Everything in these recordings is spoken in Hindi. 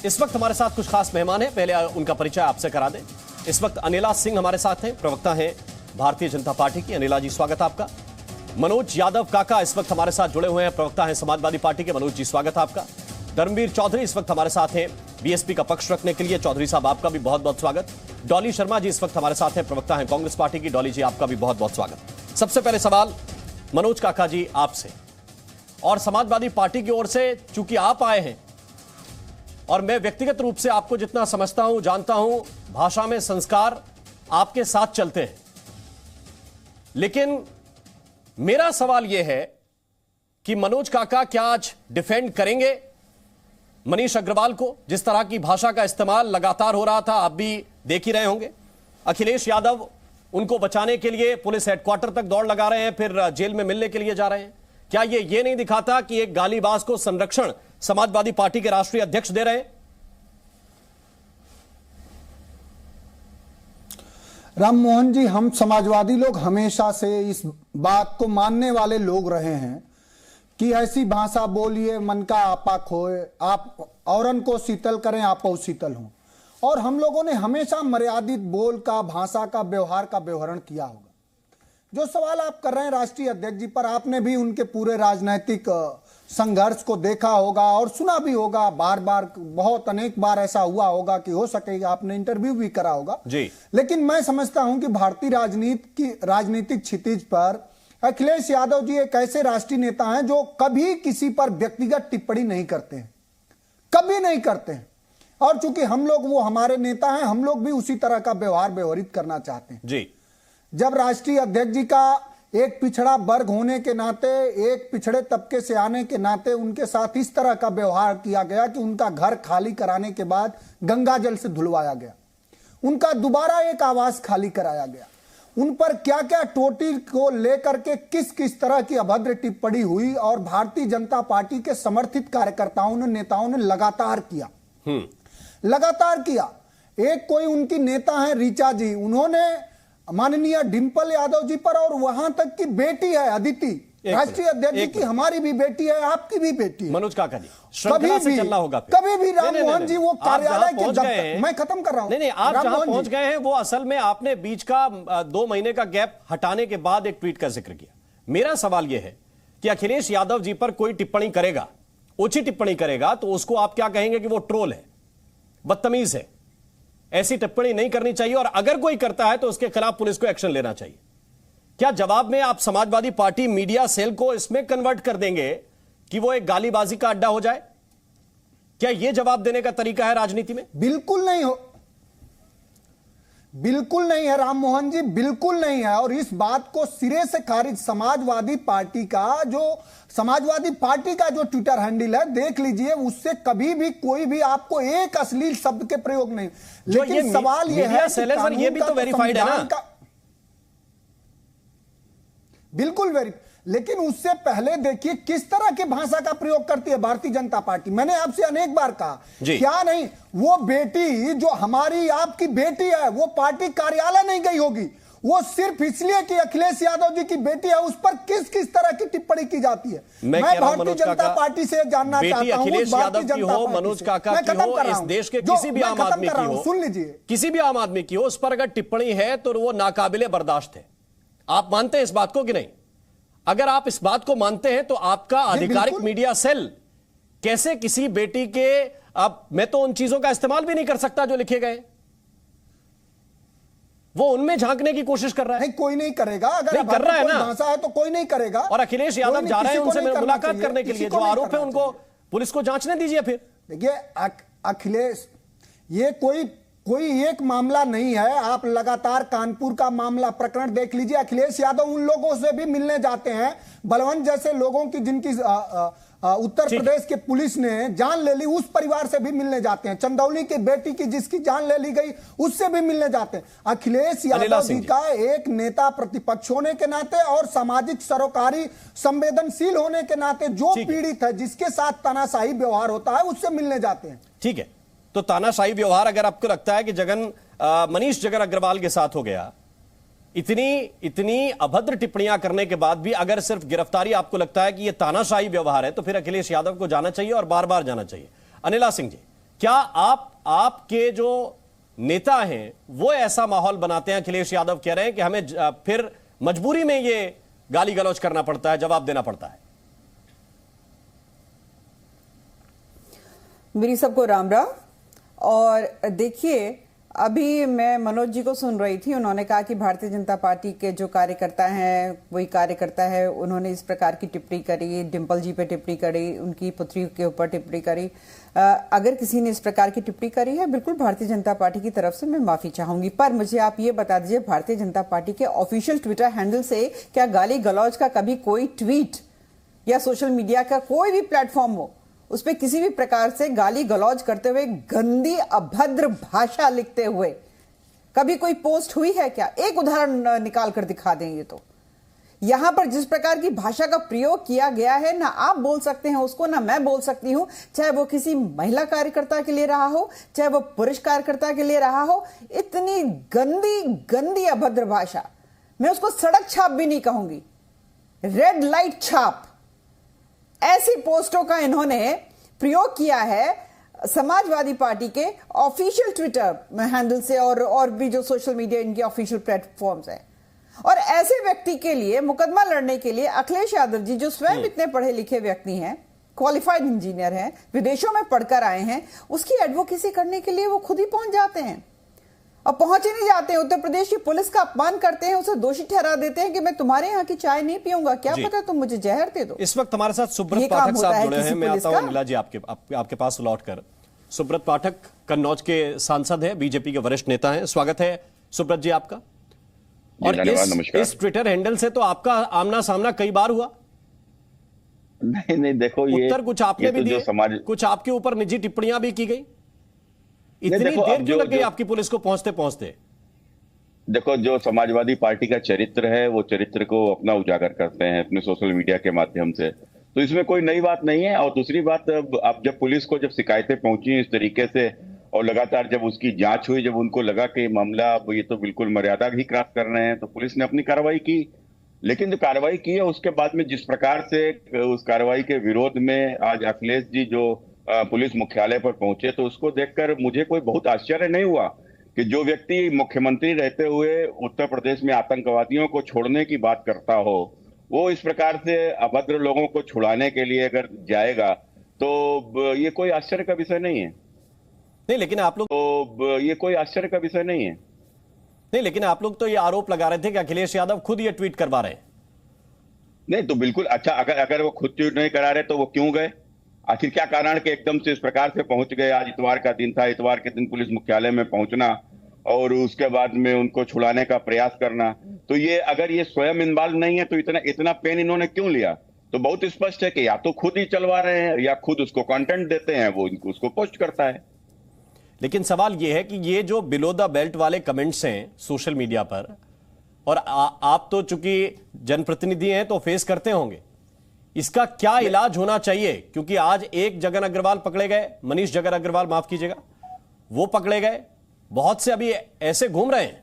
इस वक्त हमारे साथ कुछ खास मेहमान हैं, पहले उनका परिचय आपसे करा दें। इस वक्त अनिला सिंह हमारे साथ हैं, प्रवक्ता हैं भारतीय जनता पार्टी की। अनिला जी, स्वागत है आपका। मनोज यादव काका इस वक्त हमारे साथ जुड़े हुए हैं, प्रवक्ता हैं समाजवादी पार्टी के। मनोज जी, स्वागत है आपका। धर्मवीर चौधरी इस वक्त हमारे साथ हैं बीएसपी का पक्ष रखने के लिए। चौधरी साहब, आपका भी बहुत बहुत स्वागत। डॉली शर्मा जी इस वक्त हमारे साथ हैं, प्रवक्ता हैं कांग्रेस पार्टी की। डॉली जी, आपका भी बहुत बहुत स्वागत। सबसे पहले सवाल मनोज काका जी आपसे, और समाजवादी पार्टी की ओर से चूंकि आप आए हैं और मैं व्यक्तिगत रूप से आपको जितना समझता हूं, जानता हूं, भाषा में संस्कार आपके साथ चलते हैं, लेकिन मेरा सवाल यह है कि मनोज काका क्या आज डिफेंड करेंगे मनीष अग्रवाल को? जिस तरह की भाषा का इस्तेमाल लगातार हो रहा था, आप भी देख ही रहे होंगे। अखिलेश यादव उनको बचाने के लिए पुलिस हेडक्वार्टर तक दौड़ लगा रहे हैं, फिर जेल में मिलने के लिए जा रहे हैं। क्या ये नहीं दिखाता कि एक गालीबाज को संरक्षण समाजवादी पार्टी के राष्ट्रीय अध्यक्ष दे रहे हैं? राम मोहन जी, हम समाजवादी लोग हमेशा से इस बात को मानने वाले लोग रहे हैं कि ऐसी भाषा बोलिए मन का आपा खोए, आप औरन को शीतल करें आप शीतल हों। और हम लोगों ने हमेशा मर्यादित बोल का, भाषा का, व्यवहार का व्यवहार किया होगा। जो सवाल आप कर रहे हैं राष्ट्रीय अध्यक्ष जी पर, आपने भी उनके पूरे राजनीतिक संघर्ष को देखा होगा और सुना भी होगा। बार बार, बहुत अनेक बार ऐसा हुआ होगा कि हो सकेगा आपने इंटरव्यू भी करा होगा जी। लेकिन मैं समझता हूं कि भारतीय राजनीतिक क्षितिज पर अखिलेश यादव जी एक ऐसे राष्ट्रीय नेता हैं जो कभी किसी पर व्यक्तिगत टिप्पणी नहीं करते हैं, कभी नहीं करते हैं। और चूंकि हम लोग, वो हमारे नेता हैं, हम लोग भी उसी तरह का व्यवहार व्यवहारित करना चाहते हैं जी। जब राष्ट्रीय अध्यक्ष जी का एक पिछड़ा वर्ग होने के नाते, एक पिछड़े तबके से आने के नाते उनके साथ इस तरह का व्यवहार किया गया कि उनका घर खाली कराने के बाद गंगा जल से धुलवाया गया, उनका दोबारा एक आवास खाली कराया गया, उन पर क्या क्या टोटी को लेकर के किस किस तरह की अभद्र टिप्पणी हुई, और भारतीय जनता पार्टी के समर्थित कार्यकर्ताओं ने, नेताओं ने लगातार किया। एक कोई उनकी नेता है ऋचा जी, उन्होंने माननीय डिंपल यादव जी पर, और वहां तक की बेटी है अदिति, राष्ट्रीय अध्यक्ष जी की हमारी भी बेटी है, आपकी भी बेटी है। मनोज काका जी, श्रृंखला से चलना होगा। कभी भी राम मोहन जी, वो कार्यालय के जब मैं खत्म कर रहा हूं, नहीं, आप जहां पहुंच गए हैं वो असल में आपने बीच का 2 महीने का गैप हटाने के बाद एक ट्वीट का जिक्र किया। मेरा सवाल यह है कि अखिलेश यादव जी पर कोई टिप्पणी करेगा, ओछी टिप्पणी करेगा, तो उसको आप क्या कहेंगे कि वो ट्रोल है, बदतमीज है, ऐसी टिप्पणी नहीं करनी चाहिए, और अगर कोई करता है तो उसके खिलाफ पुलिस को एक्शन लेना चाहिए? क्या जवाब में आप समाजवादी पार्टी मीडिया सेल को इसमें कन्वर्ट कर देंगे कि वो एक गालीबाजी का अड्डा हो जाए? क्या यह जवाब देने का तरीका है राजनीति में? बिल्कुल नहीं है राम मोहन जी, बिल्कुल नहीं है। और इस बात को सिरे से खारिज समाजवादी पार्टी का जो ट्विटर हैंडल है, देख लीजिए, उससे कभी भी कोई भी आपको एक अश्लील शब्द के प्रयोग नहीं। लेकिन सवाल यह है कि ये भी तो वेरीफाइड है ना? बिल्कुल लेकिन उससे पहले देखिए किस तरह की भाषा का प्रयोग करती है भारतीय जनता पार्टी। मैंने आपसे अनेक बार कहा, क्या नहीं, वो बेटी जो हमारी आपकी बेटी है, वो पार्टी कार्यालय नहीं गई होगी, वो सिर्फ इसलिए कि अखिलेश यादव जी की बेटी है, उस पर किस किस तरह की टिप्पणी की जाती है। मैं भारतीय जनता पार्टी से जानना चाहता हूं, अखिलेश यादव की हो, मनोज काका की हो, इस देश के किसी भी आम आदमी की हो, सुन लीजिए, किसी भी आम आदमी की हो, उस पर अगर टिप्पणी है तो वो नाकाबिले बर्दाश्त है। आप मानते हैं इस बात को कि नहीं? अगर आप इस बात को मानते हैं तो आपका आधिकारिक मीडिया सेल कैसे किसी बेटी के, अब मैं तो उन चीजों का इस्तेमाल भी नहीं कर सकता जो लिखे गए, वो उनमें झांकने की कोशिश कर रहा है। नहीं, कोई नहीं करेगा। अगर नहीं कर रहा है ना, भाषा है तो कोई नहीं करेगा। और अखिलेश यादव जा रहे हैं उनसे मुलाकात करने के लिए, जो आरोप है उनको पुलिस को जांचने दीजिए। फिर देखिए अखिलेश, ये कोई एक मामला नहीं है। आप लगातार कानपुर का मामला प्रकरण देख लीजिए। अखिलेश यादव उन लोगों से भी मिलने जाते हैं, बलवंत जैसे लोगों की जिनकी उत्तर प्रदेश के पुलिस ने जान ले ली, उस परिवार से भी मिलने जाते हैं। चंदौली की बेटी की जिसकी जान ले ली गई, उससे भी मिलने जाते हैं। अखिलेश यादव जी का एक नेता प्रतिपक्ष होने के नाते और सामाजिक सरोकारी संवेदनशील होने के नाते जो पीड़ित है, जिसके साथ तानाशाही व्यवहार होता है, उससे मिलने जाते हैं। ठीक है, तो तानाशाही व्यवहार अगर आपको लगता है कि मनीष जगर अग्रवाल के साथ हो गया, इतनी अभद्र टिप्पणियां करने के बाद भी अगर सिर्फ गिरफ्तारी आपको लगता है कि यह तानाशाही व्यवहार है, तो फिर अखिलेश यादव को जाना चाहिए और बार बार जाना चाहिए। अनिला सिंह जी, क्या आपके जो नेता हैं वो ऐसा माहौल बनाते हैं? अखिलेश यादव कह रहे हैं कि हमें फिर मजबूरी में ये गाली गलौज करना पड़ता है, जवाब देना पड़ता है। मेरी सबको राम राम। और देखिए, अभी मैं मनोज जी को सुन रही थी, उन्होंने कहा कि भारतीय जनता पार्टी के जो कार्यकर्ता हैं वही कार्यकर्ता है, उन्होंने इस प्रकार की टिप्पणी करी, डिंपल जी पे टिप्पणी करी, उनकी पुत्री के ऊपर टिप्पणी करी। अगर किसी ने इस प्रकार की टिप्पणी करी है, बिल्कुल भारतीय जनता पार्टी की तरफ से मैं माफी चाहूंगी। पर मुझे आप ये बता दीजिए, भारतीय जनता पार्टी के ऑफिशियल ट्विटर हैंडल से क्या गाली गलौज का कभी कोई ट्वीट या सोशल मीडिया का कोई भी प्लेटफॉर्म हो, उस पर किसी भी प्रकार से गाली गलौज करते हुए, गंदी अभद्र भाषा लिखते हुए कभी कोई पोस्ट हुई है क्या? एक उदाहरण निकाल कर दिखा दें। ये तो यहां पर जिस प्रकार की भाषा का प्रयोग किया गया है, ना आप बोल सकते हैं उसको, ना मैं बोल सकती हूं, चाहे वो किसी महिला कार्यकर्ता के लिए रहा हो, चाहे वो पुरुष कार्यकर्ता के लिए रहा हो। इतनी गंदी गंदी अभद्र भाषा, मैं उसको सड़क छाप भी नहीं कहूंगी, रेड लाइट छाप, ऐसी पोस्टों का इन्होंने प्रयोग किया है समाजवादी पार्टी के ऑफिशियल ट्विटर हैंडल से और भी जो सोशल मीडिया इनके ऑफिशियल प्लेटफॉर्म्स हैं। और ऐसे व्यक्ति के लिए मुकदमा लड़ने के लिए अखिलेश यादव जी, जो स्वयं इतने पढ़े लिखे व्यक्ति हैं, क्वालिफाइड इंजीनियर हैं, विदेशों में पढ़कर आए हैं, उसकी एडवोकेसी करने के लिए वो खुद ही पहुंच जाते हैं। और पहुंचे नहीं जाते हैं, उत्तर प्रदेश की पुलिस का अपमान करते हैं, उसे दोषी ठहरा देते हैं कि मैं तुम्हारे यहाँ की चाय नहीं पीऊंगा, क्या पता तुम मुझे जहर दे दो। इस वक्त हमारे साथ सुब्रत पाठक साहब जुड़े हैं। मैं आता हूं अनिला जी आपके पास लौटकर। सुब्रत पाठक कन्नौज के सांसद हैं, बीजेपी के वरिष्ठ नेता हैं। स्वागत है सुब्रत जी आपका। और इस ट्विटर हैंडल से तो आपका आमना सामना कई बार हुआ। नहीं देखो, ये उत्तर कुछ आपने भी दिए, कुछ आपके ऊपर निजी टिप्पणियां भी की गई। इतनी देर क्यों लग गई आपकी पुलिस को पहुंचते पहुंचते? देखो, जो समाजवादी पार्टी का चरित्र है, वो चरित्र को अपना उजागर करते हैं अपने सोशल मीडिया के माध्यम से, तो इसमें कोई नई बात नहीं है। और दूसरी बात, अब जब पुलिस को जब शिकायतें पहुंची इस तरीके से और लगातार जब उसकी जांच हुई, जब उनको लगा कि मामला ये तो बिल्कुल मर्यादा ही क्रॉस कर रहे हैं, तो पुलिस ने अपनी कार्रवाई की। लेकिन जो कार्रवाई की है उसके बाद में जिस प्रकार से उस कार्रवाई के विरोध में आज अखिलेश जी जो पुलिस मुख्यालय पर पहुंचे, तो उसको देखकर मुझे कोई बहुत आश्चर्य नहीं हुआ कि जो व्यक्ति मुख्यमंत्री रहते हुए उत्तर प्रदेश में आतंकवादियों को छोड़ने की बात करता हो, वो इस प्रकार से अभद्र लोगों को छुड़ाने के लिए अगर जाएगा, तो ये कोई आश्चर्य का विषय नहीं है। नहीं, लेकिन आप लोग तो ये कोई आश्चर्य का विषय नहीं है। नहीं, लेकिन आप लोग तो ये आरोप लगा रहे थे कि अखिलेश यादव खुद ये ट्वीट करवा रहे हैं। नहीं तो बिल्कुल अच्छा, अगर वो खुद ट्वीट नहीं करा रहे तो वो क्यों गए? आखिर क्या कारण कि एकदम से इस प्रकार से पहुंच गए? आज इतवार का दिन था, इतवार के दिन पुलिस मुख्यालय में पहुंचना और उसके बाद में उनको छुड़ाने का प्रयास करना, तो ये अगर ये स्वयं इन्वॉल्व नहीं है तो इतना पेन इन्होंने क्यों लिया? तो बहुत स्पष्ट है कि या तो खुद ही चलवा रहे हैं या खुद उसको कंटेंट देते हैं, वो उसको पोस्ट करता है। लेकिन सवाल यह है कि ये जो बिलो द बेल्ट वाले कमेंट्स हैं सोशल मीडिया पर, और आप तो चूंकि जनप्रतिनिधि हैं तो फेस करते होंगे, इसका क्या इलाज होना चाहिए? क्योंकि आज एक जगन अग्रवाल पकड़े गए, मनीष जगन अग्रवाल माफ कीजिएगा, वो पकड़े गए, बहुत से अभी ऐसे घूम रहे हैं।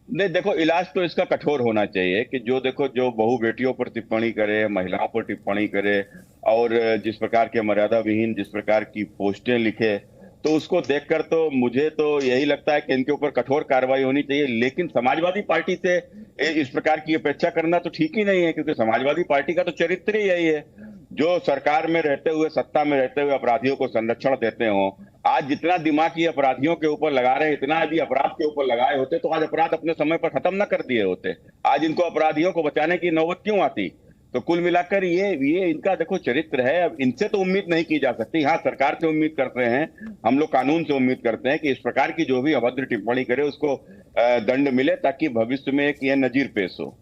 नहीं देखो, इलाज तो इसका कठोर होना चाहिए कि जो बहु बेटियों पर टिप्पणी करे, महिलाओं पर टिप्पणी करे और जिस प्रकार के मर्यादा विहीन जिस प्रकार की पोस्टें लिखे, तो उसको देखकर तो मुझे तो यही लगता है कि इनके ऊपर कठोर कार्रवाई होनी चाहिए। लेकिन समाजवादी पार्टी से इस प्रकार की अपेक्षा करना तो ठीक ही नहीं है, क्योंकि समाजवादी पार्टी का तो चरित्र ही यही है, जो सरकार में रहते हुए, सत्ता में रहते हुए अपराधियों को संरक्षण देते हो। आज जितना दिमाग ये अपराधियों के ऊपर लगा रहे हैं, इतना यदि अपराध के ऊपर लगाए होते तो आज अपराध अपने समय पर खत्म न कर दिए होते। आज इनको अपराधियों को बचाने की नौबत क्यों आती? तो कुल मिलाकर ये इनका देखो चरित्र है। अब इनसे तो उम्मीद नहीं की जा सकती। हाँ, सरकार से उम्मीद करते हैं, हम लोग कानून से उम्मीद करते हैं कि इस प्रकार की जो भी अभद्र टिप्पणी करे उसको दंड मिले, ताकि भविष्य में एक ये नजीर पेश हो।